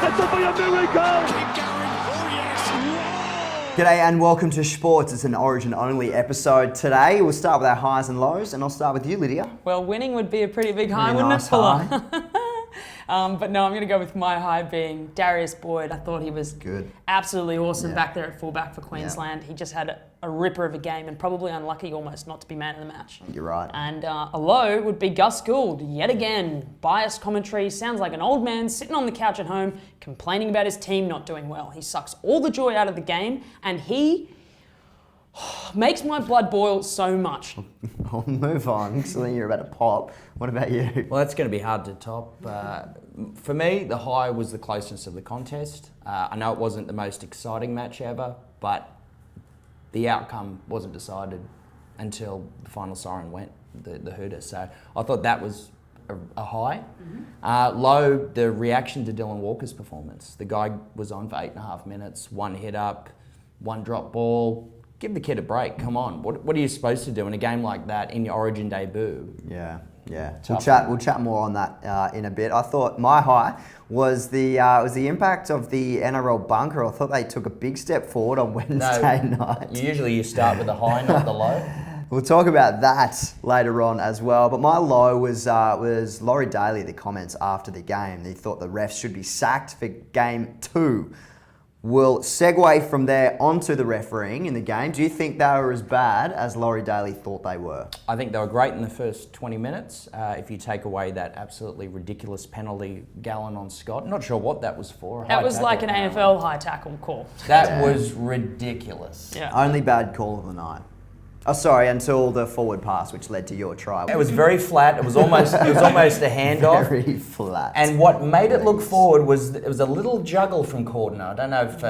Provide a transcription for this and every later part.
That'll be a miracle! Keep going. Oh, yes. G'day and welcome to Shports. It's an Origin-only episode today. We'll start with our highs and lows, and I'll start with you, Lydia. Well, winning would be a pretty big high, wouldn't nice it, Fuller? high. But no, I'm going to go with my high being Darius Boyd. I thought he was Good. absolutely awesome Yeah. back there at fullback for Queensland. He just had a ripper of a game and probably unlucky almost not to be man of the match. You're right. And a low would be Gus Gould. Yet again, biased commentary, sounds like an old man sitting on the couch at home complaining about his team not doing well. He sucks all the joy out of the game and he makes my blood boil so much. I'll move on, so then you're about to pop. What about you? Well, that's going to be hard to top. For me, the high was the closeness of the contest. I know it wasn't the most exciting match ever, but the outcome wasn't decided until the final siren went, the hooter. So I thought that was a high. Low, the reaction to Dylan Walker's performance. The guy was on for 8.5 minutes, one hit up, one drop ball. Give the kid a break, come on. What are you supposed to do in a game like that in your Origin debut? Yeah. We'll chat more on that in a bit. I thought my high was the impact of the NRL bunker. I thought they took a big step forward on Wednesday night. Usually you start with the high, not the low. We'll talk about that later on as well. But my low was Laurie Daly, the comments after the game. He thought the refs should be sacked for game 2. We'll segue from there onto the refereeing in the game. Do you think they were as bad as Laurie Daly thought they were? I think they were great in the first 20 minutes. If you take away that absolutely ridiculous penalty, Gallen on Scott. Not sure what that was for. That was like an AFL high tackle call. That was ridiculous. Yeah. Only bad call of the night. Oh, sorry, until the forward pass, which led to your try. It was very flat. It was almost a handoff. Very flat. And what made it look forward was it was a little juggle from Cordner. I don't know if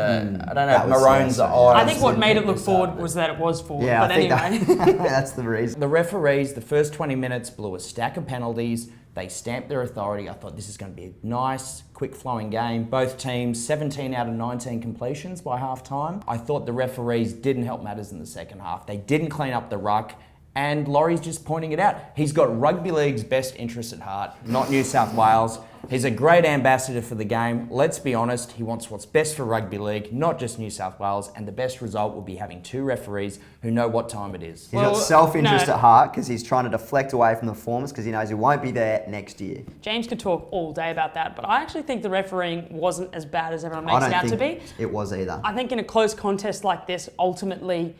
Maroon's eyes. I think what made it look forward was that it was forward. Yeah, but I think anyway. that's the reason. The referees, the first 20 minutes, blew a stack of penalties. They stamped their authority. I thought this is going to be a nice, quick-flowing game. Both teams, 17 out of 19 completions by half-time. I thought the referees didn't help matters in the second half. They didn't clean up the ruck, and Laurie's just pointing it out. He's got rugby league's best interests at heart, not New South Wales. He's a great ambassador for the game. Let's be honest, he wants what's best for rugby league, not just New South Wales, and the best result will be having 2 referees who know what time it is. He's got self-interest at heart because he's trying to deflect away from the performance because he knows he won't be there next year. James could talk all day about that, but I actually think the refereeing wasn't as bad as everyone makes it out to be. It was either. I think in a close contest like this, ultimately,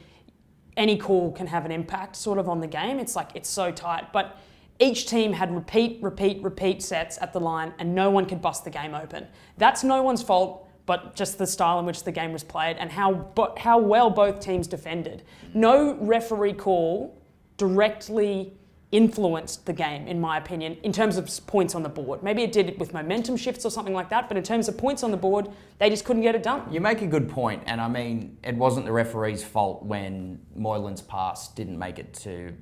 any call can have an impact sort of on the game. It's like, it's so tight. But each team had repeat sets at the line and no one could bust the game open. That's no one's fault, but just the style in which the game was played and how well both teams defended. No referee call directly influenced the game, in my opinion, in terms of points on the board. Maybe it did it with momentum shifts or something like that, but in terms of points on the board, they just couldn't get it done. You make a good point, and I mean, it wasn't the referee's fault when Moylan's pass didn't make it to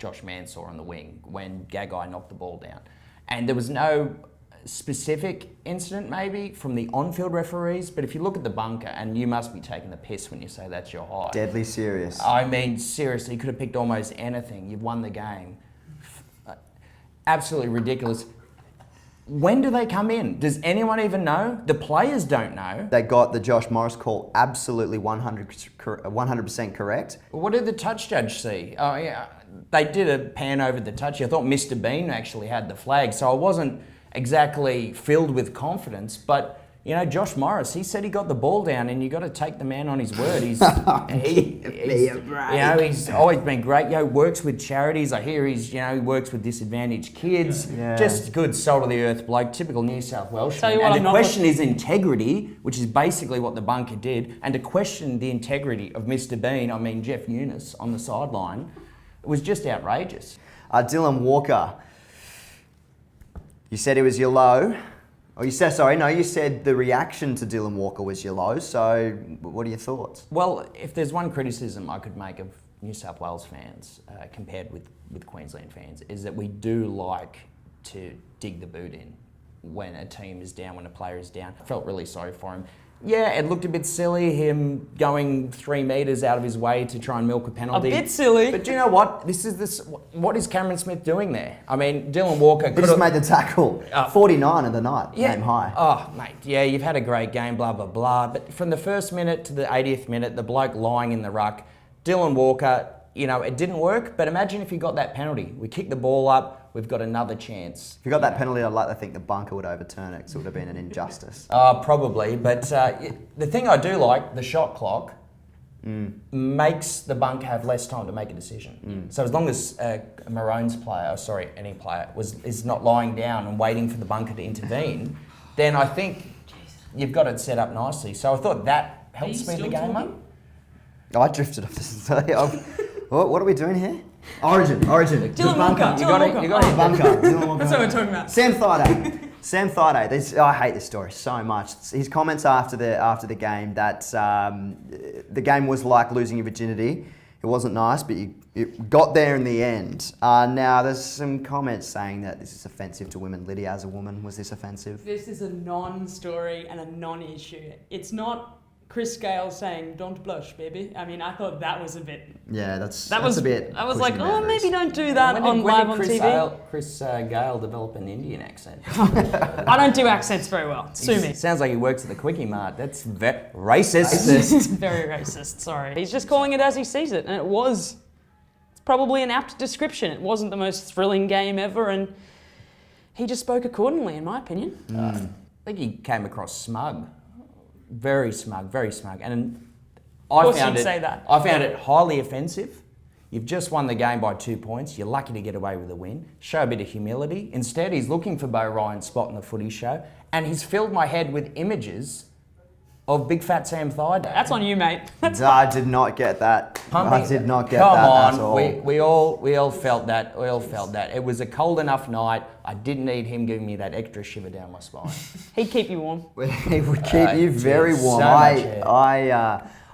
Josh Mansour on the wing, when Gagai knocked the ball down. And there was no specific incident maybe from the on-field referees, but if you look at the bunker, and you must be taking the piss when you say that's your high. Deadly serious. I mean, seriously, you could have picked almost anything. You've won the game. Absolutely ridiculous. When do they come in? Does anyone even know? The players don't know. They got the Josh Morris call absolutely 100% correct. What did the touch judge see? Oh, yeah, they did a pan over the touch. I thought Mr. Bean actually had the flag, so I wasn't exactly filled with confidence, but you know, Josh Morris, he said he got the ball down, and you got to take the man on his word. He's always been great. You know, works with charities. I hear he works with disadvantaged kids. Yeah. Just good, salt of the earth bloke, typical New South Welshman. And the question is integrity, which is basically what the bunker did. And to question the integrity of Mr. Bean, Jeff Eunice on the sideline, it was just outrageous. Dylan Walker, you said it was your low. Oh, you said the reaction to Dylan Walker was your low, so what are your thoughts? Well, if there's one criticism I could make of New South Wales fans compared with Queensland fans, is that we do like to dig the boot in when a team is down, when a player is down. I felt really sorry for him. Yeah, it looked a bit silly, him going 3 metres out of his way to try and milk a penalty. A bit silly. But do you know what? What is Cameron Smith doing there? I mean, Dylan Walker He just made the tackle. 49 of the night, game high. Oh, mate, yeah, you've had a great game, blah, blah, blah. But from the first minute to the 80th minute, the bloke lying in the ruck, Dylan Walker, it didn't work. But imagine if he got that penalty. We kick the ball up, we've got another chance. If you got that penalty, I'd like to think the bunker would overturn it because it would have been an injustice. Probably, but the thing I do like, the shot clock makes the bunker have less time to make a decision. So as long as a Maroons player, any player, is not lying down and waiting for the bunker to intervene, then I think you've got it set up nicely. So I thought that helped speed the game up. I drifted off this. What are we doing here? Origin. Dylan Walker. You got it. Bunker. That's what we're talking about. Sam Thaiday. I hate this story so much. His comments after the game that the game was like losing your virginity. It wasn't nice, but you got there in the end. Now, there's some comments saying that this is offensive to women. Lydia, as a woman, was this offensive? This is a non-story and a non-issue. It's not Chris Gale saying, "Don't blush, baby." I mean, I thought that was a bit... Yeah, that's was a bit... I was like, pushing boundaries. maybe don't do that When live did on Chris TV. Chris Gale develop an Indian accent? I don't do accents very well. Sue me. Sounds like he works at the Quickie Mart. That's racist. Very racist, sorry. He's just calling it as he sees it, and it's probably an apt description. It wasn't the most thrilling game ever, and he just spoke accordingly, in my opinion. I think he came across smug. Very smug, and I found it highly offensive. You've just won the game by 2 points. You're lucky to get away with a win. Show a bit of humility. Instead, he's looking for Bo Ryan's spot in the footy show, and he's filled my head with images of big fat Sam Thaiday. That's on you, mate. I did not get that. I did not get Come that on, at all. we all felt that. We all felt that. It was a cold enough night. I didn't need him giving me that extra shiver down my spine. He'd keep you warm. It would keep you very warm.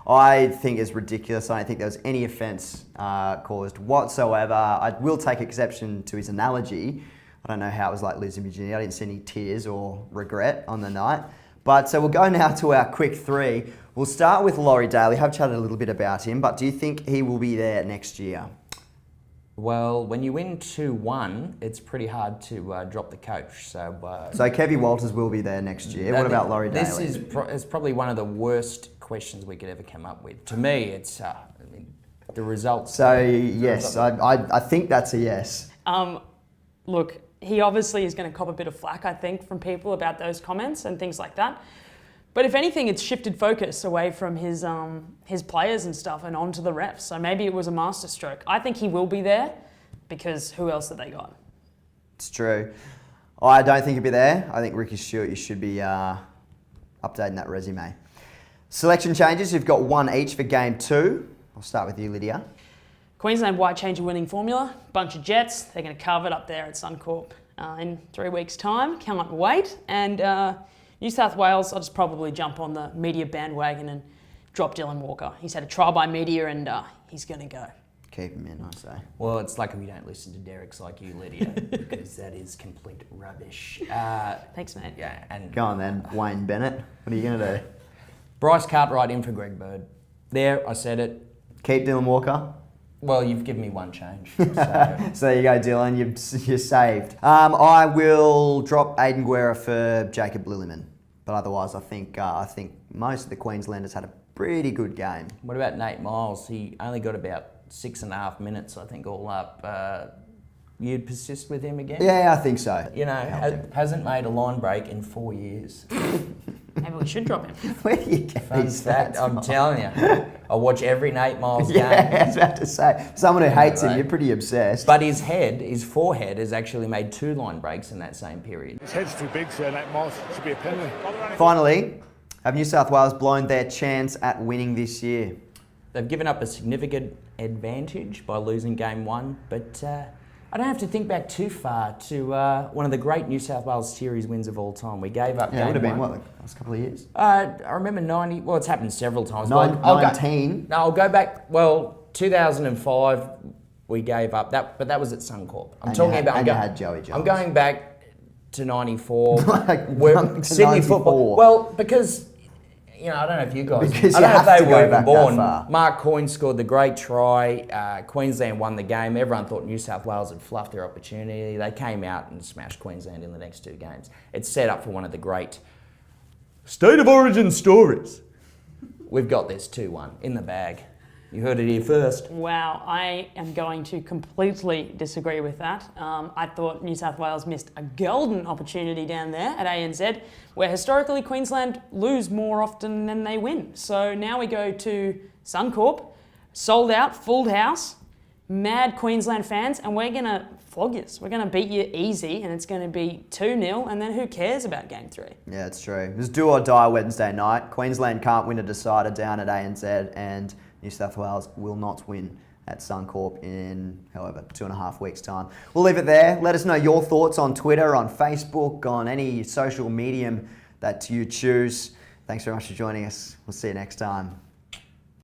I think it's ridiculous. I don't think there was any offence caused whatsoever. I will take exception to his analogy. I don't know how it was like losing virginity. I didn't see any tears or regret on the night. But so we'll go now to our quick three. We'll start with Laurie Daly. Have chatted a little bit about him, but do you think he will be there next year? Well, when you win 2-1, it's pretty hard to drop the coach. So Kevy Walters will be there next year. What about Laurie Daly? This is it's probably one of the worst questions we could ever come up with. To me, it's the results. So yes, I think that's a yes. Look, he obviously is going to cop a bit of flack, I think, from people about those comments and things like that. But if anything, it's shifted focus away from his players and stuff and onto the refs. So maybe it was a masterstroke. I think he will be there because who else have they got? It's true. I don't think he'll be there. I think Ricky Stewart, you should be updating that resume. Selection changes, you've got one each for game 2. I'll start with you, Lydia. Queensland white change a winning formula. Bunch of Jets. They're going to carve it up there at Suncorp in 3 weeks' time. Can't wait. And New South Wales, I'll just probably jump on the media bandwagon and drop Dylan Walker. He's had a trial by media and he's going to go. Keep him in, I say. Well, it's lucky we don't listen to Derek's like you, Lydia, because that is complete rubbish. Thanks, mate. Yeah, and Go on then, Wayne Bennett. What are you going to do? Bryce Cartwright in for Greg Bird. There, I said it. Keep Dylan Walker? Well, you've given me one change. So, So there you go, Dylan. You're saved. I will drop Aiden Guerra for Jacob Lilliman. But otherwise, I think most of the Queenslanders had a pretty good game. What about Nate Miles? He only got about 6.5 minutes, I think, all up. You'd persist with him again? Yeah, I think so. You know, hasn't made a line break in 4 years. Maybe we should drop him. Where do you get Fun these fact, stats I'm from? telling you. I watch every Nate Miles game. Yeah, I was about to say. Someone who hates him, Right. you're pretty obsessed. But his forehead has actually made 2 line breaks in that same period. His head's too big, so that Moss should be a penalty. Finally, have New South Wales blown their chance at winning this year? They've given up a significant advantage by losing game 1, but I don't have to think back too far to one of the great New South Wales series wins of all time. We gave up Yeah, it game would have been, 1. what, the last couple of years? I remember 90, well, it's happened several times. Nine- I'll go- 19? No, I'll go back, 2005 we gave up, but that was at Suncorp. You had Joey Jones. I'm going back to 94. Like, where to Sydney 94. football. Well, because I don't know if you guys... Because I you don't know if have to they go were even back that born. far. Mark Coyne scored the great try. Queensland won the game. Everyone thought New South Wales had fluffed their opportunity. They came out and smashed Queensland in the next 2 games. It's set up for one of the great State of Origin stories. We've got this 2-1 in the bag. You heard it here first. Wow, I am going to completely disagree with that. I thought New South Wales missed a golden opportunity down there at ANZ, where historically Queensland lose more often than they win. So now we go to Suncorp, sold out, full house, mad Queensland fans, and we're going to flog you. We're going to beat you easy, and it's going to be 2-0, and then who cares about Game 3? Yeah, it's true. It was do or die Wednesday night. Queensland can't win a decider down at ANZ, and New South Wales will not win at Suncorp in, however, 2.5 weeks' time. We'll leave it there. Let us know your thoughts on Twitter, on Facebook, on any social medium that you choose. Thanks very much for joining us. We'll see you next time.